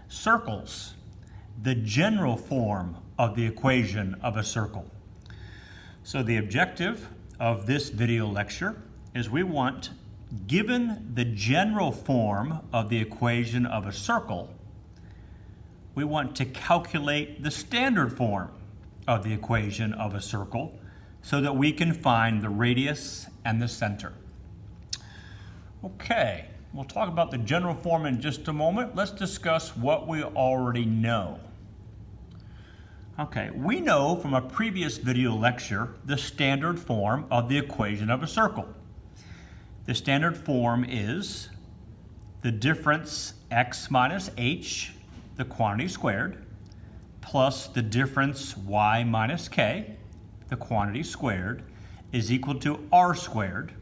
Circles, the general form of the equation of a circle. So the objective of this video lecture is we want, given the general form of the equation of a circle, we want to calculate the standard form of the equation of a circle so that we can find the radius and the center. Okay, we'll talk about the general form in just a moment. Let's discuss what we already know. Okay, we know from a previous video lecture the standard form of the equation of a circle. The standard form is the difference x minus h, the quantity squared, plus the difference y minus k, the quantity squared, is equal to r squared,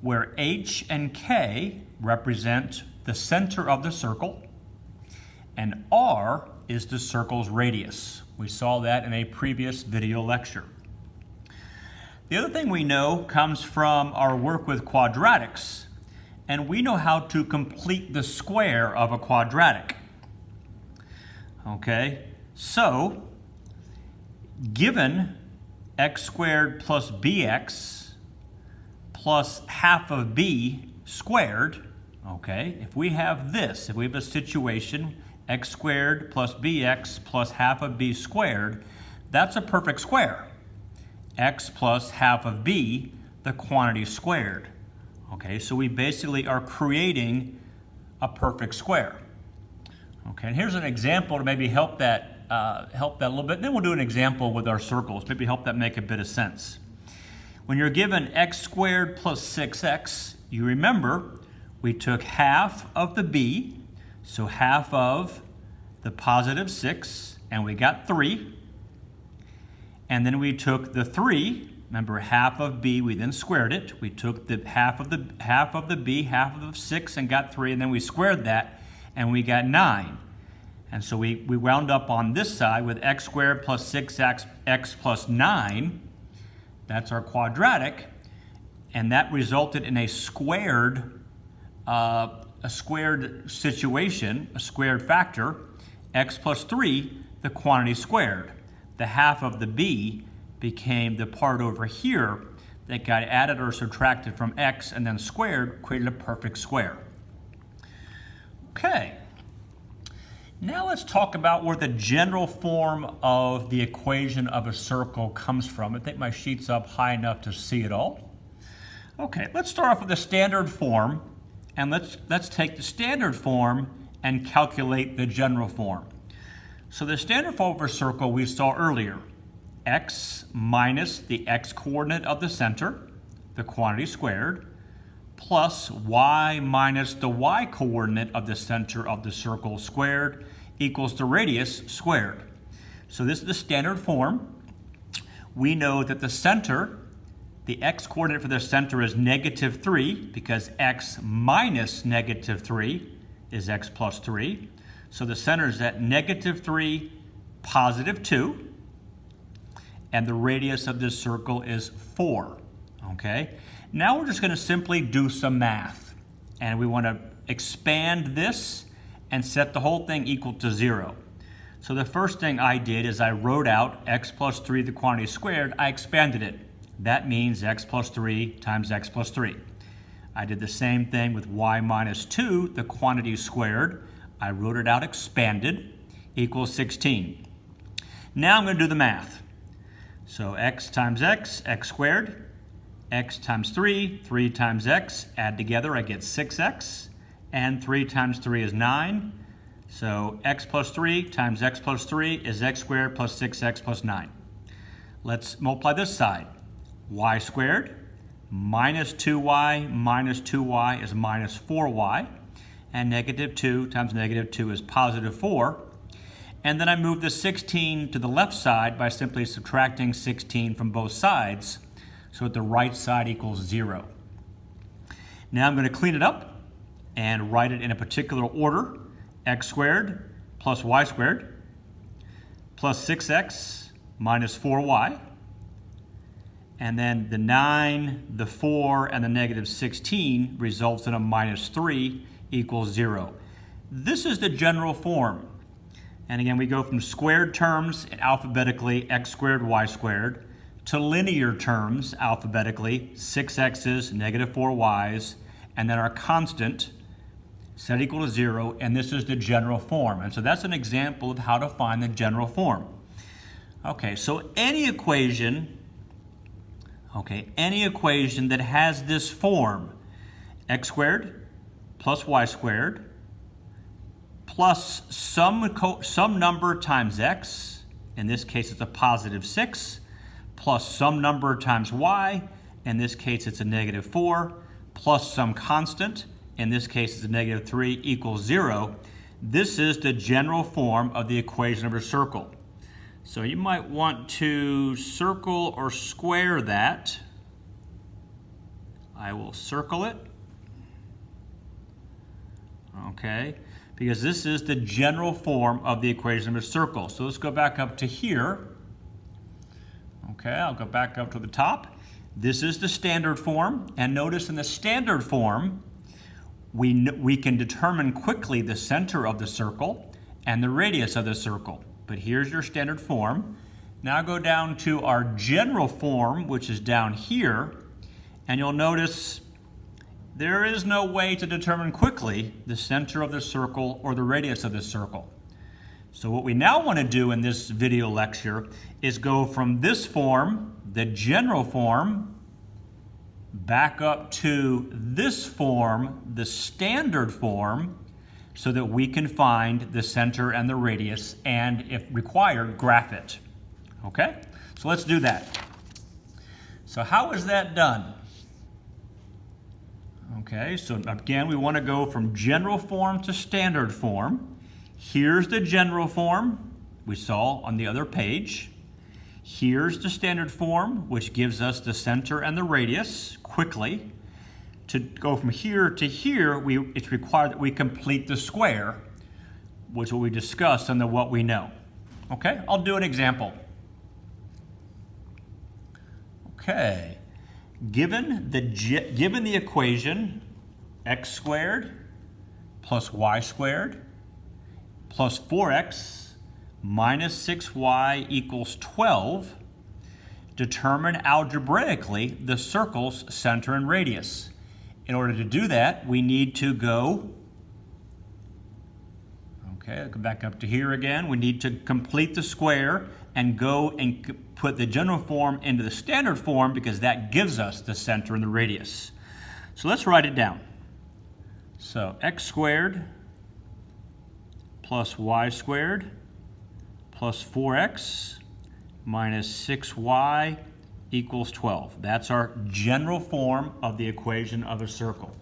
where h and k represent the center of the circle, and r is the circle's radius. We saw that in a previous video lecture. The other thing we know comes from our work with quadratics, and we know how to complete the square of a quadratic. Okay, so given x squared plus bx plus half of b squared, okay, if we have this, if we have a situation x squared plus bx plus half of b squared, that's a perfect square. X plus half of b, the quantity squared. Okay, so we basically are creating a perfect square. Okay, and here's an example to maybe help that a little bit. Then we'll do an example with our circles, maybe help that make a bit of sense. When you're given x squared plus 6x, you remember we took half of the b, so half of the positive 6, and we got 3. And then we took the 3, remember half of b, we then squared it. We took the half of the b, half of the 6, and got 3, and then we squared that, and we got 9. And so we wound up on this side with x squared plus 6x plus 9. That's our quadratic, and that resulted in a squared situation, a squared factor, x plus 3, the quantity squared. The half of the b became the part over here that got added or subtracted from x and then squared, created a perfect square. Okay, now let's talk about where the general form of the equation of a circle comes from. I think my sheet's up high enough to see it all. Okay, let's start off with the standard form, and let's take the standard form and calculate the general form. So the standard form of a circle we saw earlier, x minus the x coordinate of the center, the quantity squared, plus y minus the y coordinate of the center of the circle squared equals the radius squared. So this is the standard form. We know that the center, the x coordinate for the center is -3 because x minus -3 is x plus 3. So the center is at -3, +2, and the radius of this circle is 4, okay? Now we're just gonna simply do some math, and we wanna expand this and set the whole thing equal to 0. So the first thing I did is I wrote out x plus 3, the quantity squared, I expanded it. That means x plus 3 times x plus 3. I did the same thing with y minus 2, the quantity squared. I wrote it out expanded, equals 16. Now I'm going to do the math. So x times x squared, x times 3, 3 times x, add together I get 6x, and 3 times 3 is 9. So x plus 3 times x plus 3 is x squared plus 6x plus 9. Let's multiply this side. Y squared minus 2y is minus 4y, and -2 times -2 is +4. And then I move the 16 to the left side by simply subtracting 16 from both sides, so that the right side equals 0. Now I'm going to clean it up and write it in a particular order. X squared plus y squared plus 6x minus 4y. And then the 9, the 4, and the -16 results in a -3 equals 0. this is the general form. And again, we go from squared terms alphabetically, x squared, y squared, to linear terms alphabetically, 6x's, negative 4y's, and then our constant set equal to 0, and this is the general form. And so that's an example of how to find the general form. Okay, so any equation that has this form, x squared plus y squared plus some number times x, in this case it's a positive 6, plus some number times y, in this case it's a negative 4, plus some constant, in this case it's a negative 3, equals 0. This is the general form of the equation of a circle. So you might want to circle or square that. I will circle it. Okay, because this is the general form of the equation of a circle. So let's go back up to here. Okay, I'll go back up to the top. This is the standard form, and notice in the standard form, we can determine quickly the center of the circle and the radius of the circle. But here's your standard form. Now go down to our general form, which is down here, and you'll notice there is no way to determine quickly the center of the circle or the radius of the circle. So what we now want to do in this video lecture is go from this form, the general form, back up to this form, the standard form, so that we can find the center and the radius, and if required, graph it. Okay? So let's do that. So how is that done? Okay, so again, we want to go from general form to standard form. Here's the general form we saw on the other page. Here's the standard form, which gives us the center and the radius quickly. To go from here to here, it's required that we complete the square, which we discussed under what we know. Okay, I'll do an example. Okay, given the equation x squared plus y squared plus 4x minus 6y equals 12, determine algebraically the circle's center and radius. In order to do that, we need to go, okay, I'll come back up to here again. We need to complete the square and go and put the general form into the standard form, because that gives us the center and the radius. So let's write it down. So x squared plus y squared plus 4x minus 6y equals 12. That's our general form of the equation of a circle.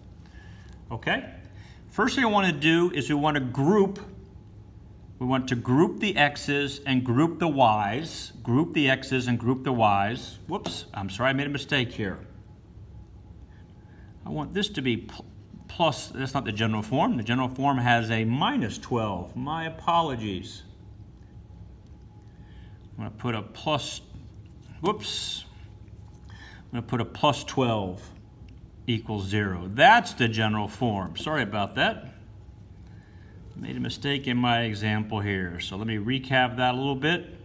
Okay? First thing I want to do is we want to group the x's and group the y's. Group the x's and group the y's. Whoops, I'm sorry, I made a mistake here. I want this to be plus, that's not the general form. The general form has a minus 12. My apologies. I'm going to put a plus, whoops. I'm going to put a plus 12 equals 0. That's the general form. Sorry about that. Made a mistake in my example here. So let me recap that a little bit.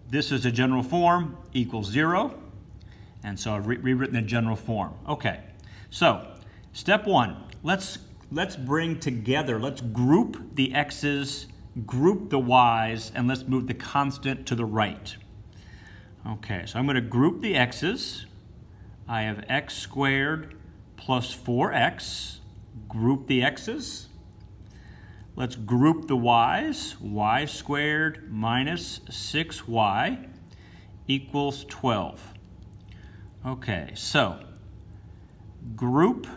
This is the general form, equals 0. And so I've rewritten the general form. Okay, so step one, let's bring together, let's group the x's, group the y's, and let's move the constant to the right. Okay, so I'm going to group the x's. I have x squared plus 4x. Group the x's. Let's group the y's. Y squared minus 6y equals 12. Okay, so group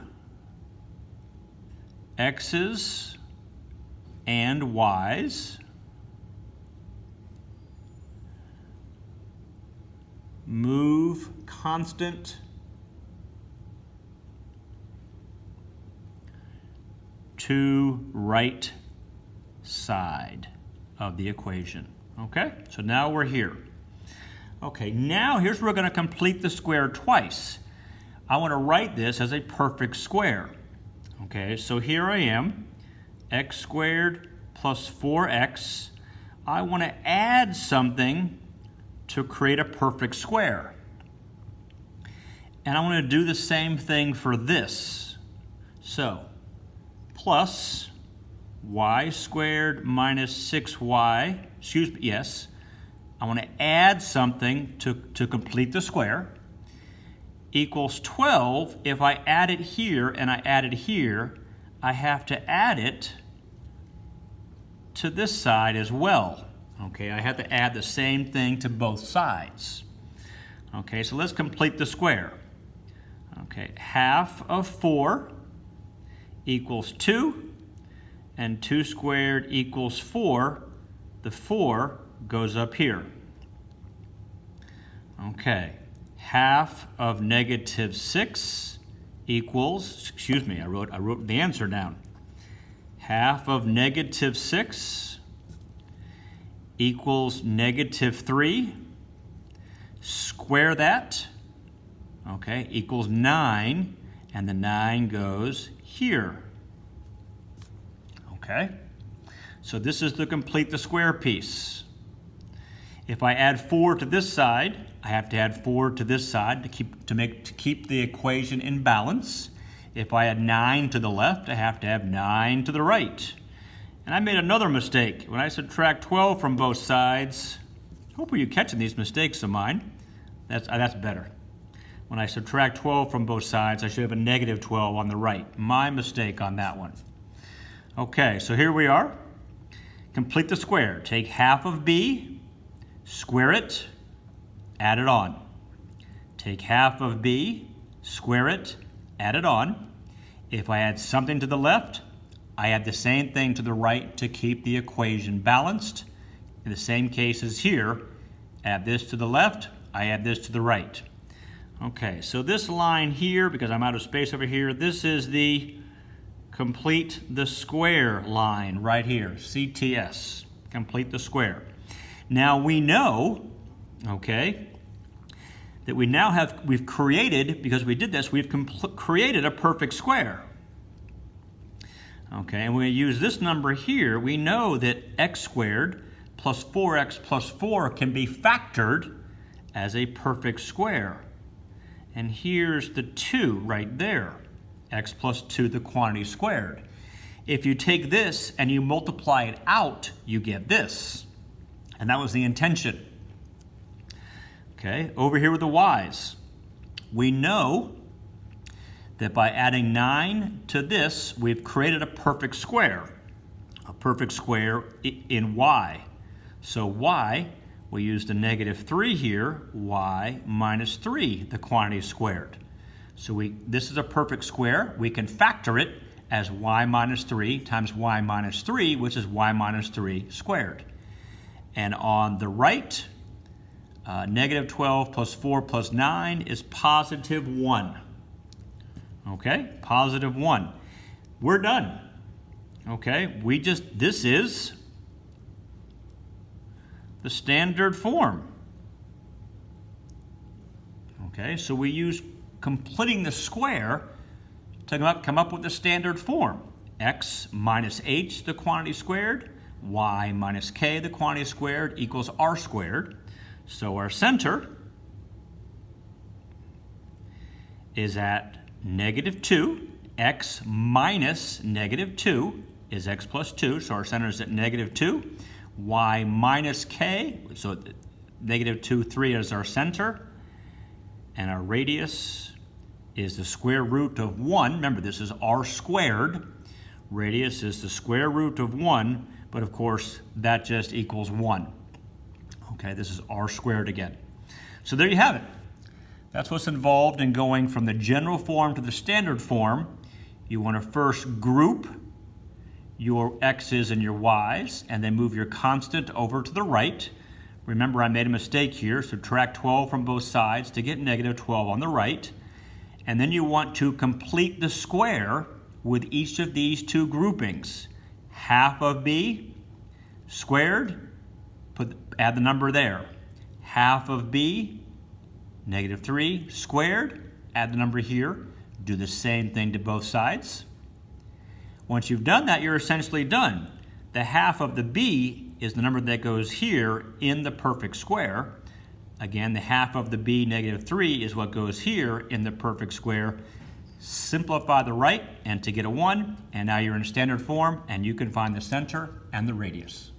x's and y's. Move constant to right side of the equation. Okay, so now we're here. Okay, now here's where we're going to complete the square twice. I want to write this as a perfect square. Okay, so here I am. x squared plus 4x. I want to add something to create a perfect square. And I want to do the same thing for this. So, plus y squared minus 6y, yes, I want to add something to complete the square, equals 12. If I add it here and I add it here, I have to add it to this side as well. Okay, I have to add the same thing to both sides. Okay, so let's complete the square. Okay, half of 4 equals 2, and 2 squared equals 4. The 4 goes up here. Okay, half of negative 6 equals, excuse me, I wrote the answer down. Half of negative 6 equals negative 3. Square that, okay, equals 9, and the 9 goes here. Okay, so this is to complete the square piece. If I add 4 to this side, I have to add 4 to this side to keep the equation in balance. If I add 9 to the left, I have to have 9 to the right. And I made another mistake. When I subtract 12 from both sides, hopefully you're catching these mistakes of mine. That's better. When I subtract 12 from both sides, I should have a negative 12 on the right. My mistake on that one. Okay, so here we are. Complete the square. Take half of b, square it, add it on. Take half of b, square it, add it on. If I add something to the left, I add the same thing to the right to keep the equation balanced. In the same case as here, add this to the left, I add this to the right. Okay, so this line here, because I'm out of space over here, this is the complete the square line right here, CTS, complete the square. Now we know, okay, that we've created, because we did this, we've created a perfect square. Okay, and when we use this number here, we know that x squared plus 4x plus 4 can be factored as a perfect square. And here's the 2 right there, x plus 2, the quantity squared. If you take this and you multiply it out, you get this. And that was the intention. Okay, over here with the y's, we know that by adding 9 to this, we've created a perfect square in y. So y, we use the negative 3 here, y minus 3, the quantity squared. So this is a perfect square. We can factor it as y minus 3 times y minus 3, which is y minus 3 squared. And on the right, negative 12 plus 4 plus 9 is positive 1. Okay, positive 1. We're done. Okay, this is the standard form. Okay, so we use completing the square to come up with the standard form. X minus h, the quantity squared, y minus k, the quantity squared, equals r squared. So our center is at negative 2. X minus negative 2 is x plus 2. So our center is at negative 2. Y minus k, so negative 2, 3 is our center. And our radius is the square root of 1. Remember, this is r squared. Radius is the square root of 1, but of course, that just equals 1. Okay, this is r squared again. So there you have it. That's what's involved in going from the general form to the standard form. You want to first group your x's and your y's, and then move your constant over to the right. Remember, I made a mistake here. Subtract 12 from both sides to get negative 12 on the right. And then you want to complete the square with each of these two groupings. Half of b squared, add the number there. Half of b, negative 3 squared, add the number here. Do the same thing to both sides. Once you've done that, you're essentially done. The half of the b is the number that goes here in the perfect square. Again, the half of the b, -3, is what goes here in the perfect square. Simplify the right and to get a 1, and now you're in standard form, and you can find the center and the radius.